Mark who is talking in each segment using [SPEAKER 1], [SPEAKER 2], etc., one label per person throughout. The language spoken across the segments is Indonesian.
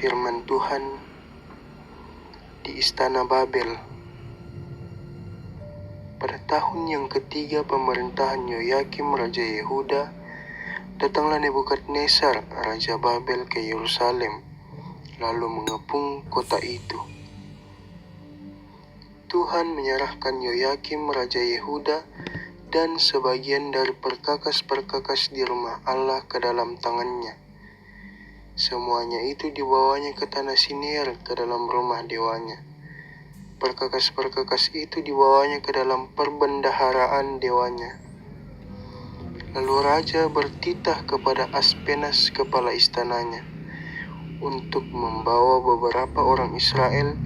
[SPEAKER 1] firman Tuhan di Istana Babel. Pada tahun yang ketiga pemerintahan Yoyakim Raja Yehuda, datanglah Nebukadnezar Raja Babel ke Yerusalem, lalu mengepung kota itu. Tuhan menyerahkan Yoyakim Raja Yehuda dan sebagian dari perkakas-perkakas di rumah Allah ke dalam tangannya. Semuanya itu dibawanya ke tanah Siniar ke dalam rumah dewanya. Perkakas-perkakas itu dibawanya ke dalam perbendaharaan dewanya. Lalu raja bertitah kepada Aspenas kepala istananya untuk membawa beberapa orang Israel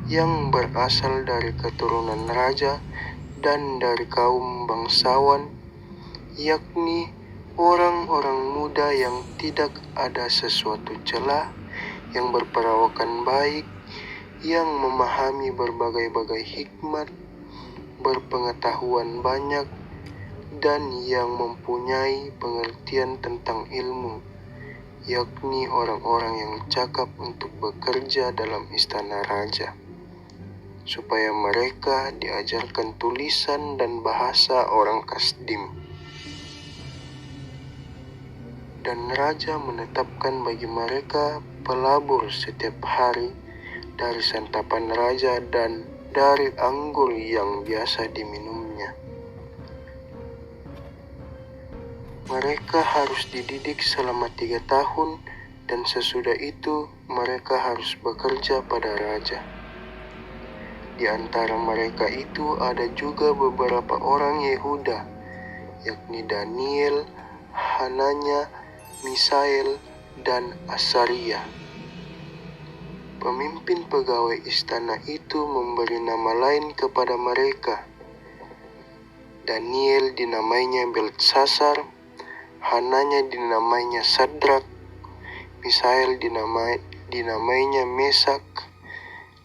[SPEAKER 1] yang berasal dari keturunan raja dan dari kaum bangsawan, yakni orang-orang muda yang tidak ada sesuatu celah, yang berperawakan baik, yang memahami berbagai-bagai hikmat, berpengetahuan banyak, dan yang mempunyai pengertian tentang ilmu, yakni orang-orang yang cakap untuk bekerja dalam istana raja, supaya mereka diajarkan tulisan dan bahasa orang Kasdim. Dan raja menetapkan bagi mereka pelabur setiap hari dari santapan raja dan dari anggur yang biasa diminumnya. Mereka harus dididik selama 3 tahun, dan sesudah itu mereka harus bekerja pada raja. Di antara mereka itu ada juga beberapa orang Yehuda, yakni Daniel, Hananya, Misael, dan Asaria. Pemimpin pegawai istana itu memberi nama lain kepada mereka. Daniel dinamainya Beltsasar, Hananya dinamainya Sadrak, Misael dinamainya Mesak,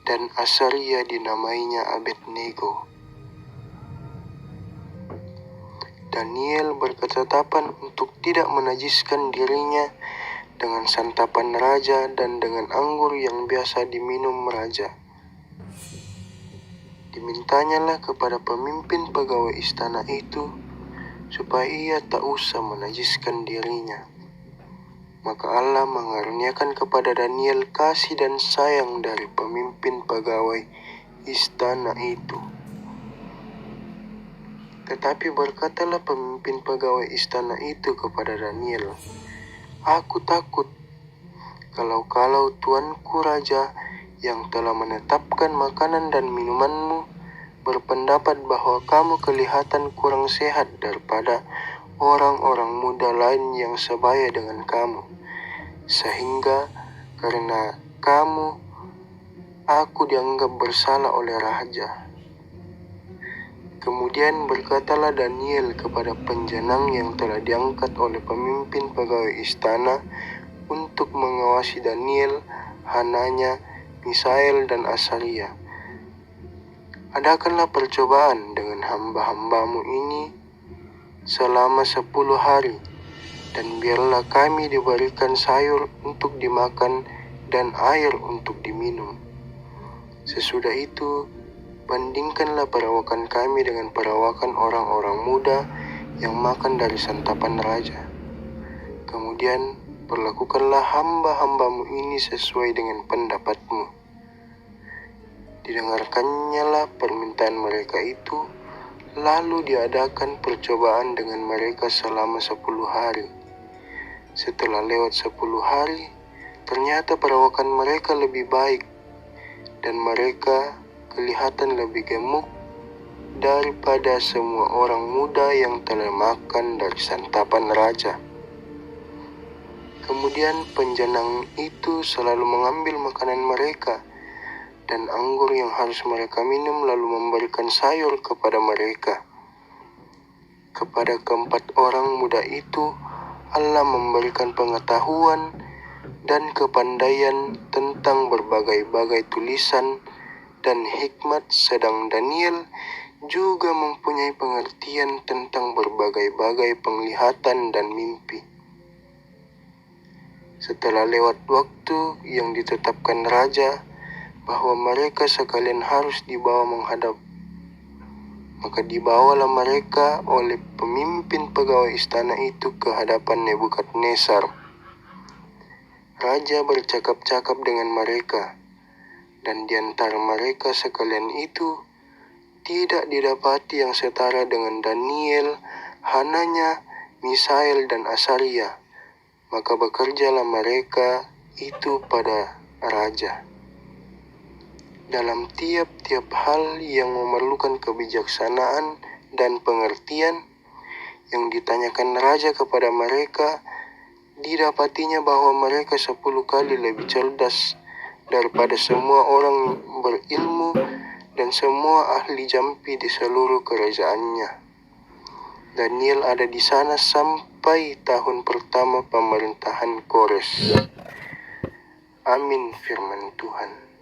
[SPEAKER 1] dan Asaria dinamainya Abednego. Daniel berketetapan untuk tidak menajiskan dirinya dengan santapan raja dan dengan anggur yang biasa diminum raja. Dimintanyalah kepada pemimpin pegawai istana itu supaya ia tak usah menajiskan dirinya. Maka Allah mengaruniakan kepada Daniel kasih dan sayang dari pemimpin pegawai istana itu. Tetapi berkatalah pemimpin pegawai istana itu kepada Daniel, "Aku takut kalau tuanku raja yang telah menetapkan makanan dan minumanmu berpendapat bahwa kamu kelihatan kurang sehat daripada orang-orang muda lain yang sebaya dengan kamu, sehingga karena kamu aku dianggap bersalah oleh raja." Kemudian berkatalah Daniel kepada penjenang yang telah diangkat oleh pemimpin pegawai istana untuk mengawasi Daniel, Hananya, Misael, dan Asaria, "Adakanlah percobaan dengan hamba-hambamu ini selama 10 hari, dan biarlah kami diberikan sayur untuk dimakan dan air untuk diminum. Sesudah itu, bandingkanlah perawakan kami dengan perawakan orang-orang muda yang makan dari santapan raja. Kemudian perlakukanlah hamba-hambamu ini sesuai dengan pendapatmu." Didengarkannyalah permintaan mereka itu, lalu diadakan percobaan dengan mereka selama 10 hari. Setelah lewat 10 hari, ternyata perawakan mereka lebih baik, dan mereka kelihatan lebih gemuk daripada semua orang muda yang telah makan dari santapan raja. Kemudian penjenang itu selalu mengambil makanan mereka dan anggur yang harus mereka minum, lalu memberikan sayur kepada mereka. Kepada keempat orang muda itu Allah memberikan pengetahuan dan kepandaian tentang berbagai-bagai tulisan dan hikmat, sedang Daniel juga mempunyai pengertian tentang berbagai-bagai penglihatan dan mimpi. Setelah lewat waktu yang ditetapkan raja bahwa mereka sekalian harus dibawa menghadap, maka dibawalah mereka oleh pemimpin pegawai istana itu ke hadapan Nebukadnezar. Raja bercakap-cakap dengan mereka, dan di antara mereka sekalian itu tidak didapati yang setara dengan Daniel, Hananya, Misael, dan Asaria. Maka bekerjalah mereka itu pada raja dalam tiap-tiap hal yang memerlukan kebijaksanaan dan pengertian. Yang ditanyakan raja kepada mereka, didapatinya bahwa mereka 10 kali lebih cerdas daripada semua orang berilmu dan semua ahli jampi di seluruh kerajaannya. Daniel ada di sana sampai tahun pertama pemerintahan Kores. Amin firman Tuhan.